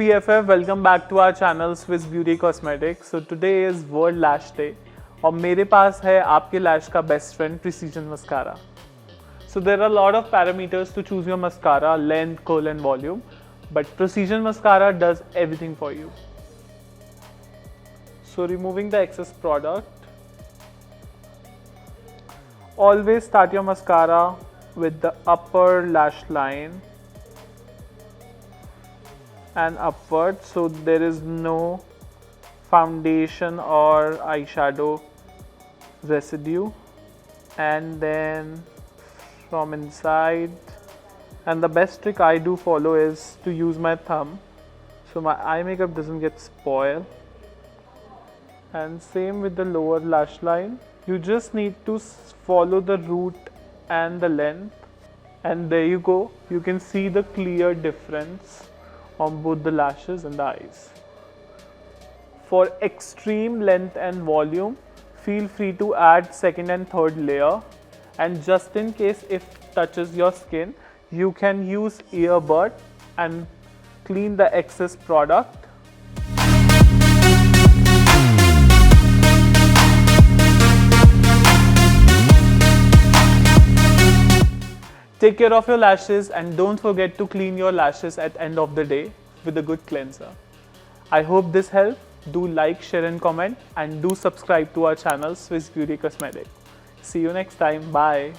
BFF, welcome back to our channel Swiss Beauty Cosmetics. So today is World Lash Day और मेरे पास है आपके lash का best friend Precision Mascara. So there are a lot of parameters to choose your mascara, length, curl and volume, but Precision Mascara does everything for you. So removing the excess product, always start your mascara with the upper lash line and upward, so there is no foundation or eyeshadow residue, and then from inside. And the best trick I do follow is to use my thumb so my eye makeup doesn't get spoiled. And same with the lower lash line, you just need to follow the root and the length, and there you go, you can see the clear difference on both the lashes and the eyes. For extreme length and volume, feel free to add second and third layer, and just in case if touches your skin, you can use earbud and clean the excess product. Take care of your lashes and don't forget to clean your lashes at end of the day with a good cleanser. I hope this helped. Do like, share and comment, and do subscribe to our channel Swiss Beauty Cosmetics. See you next time. Bye.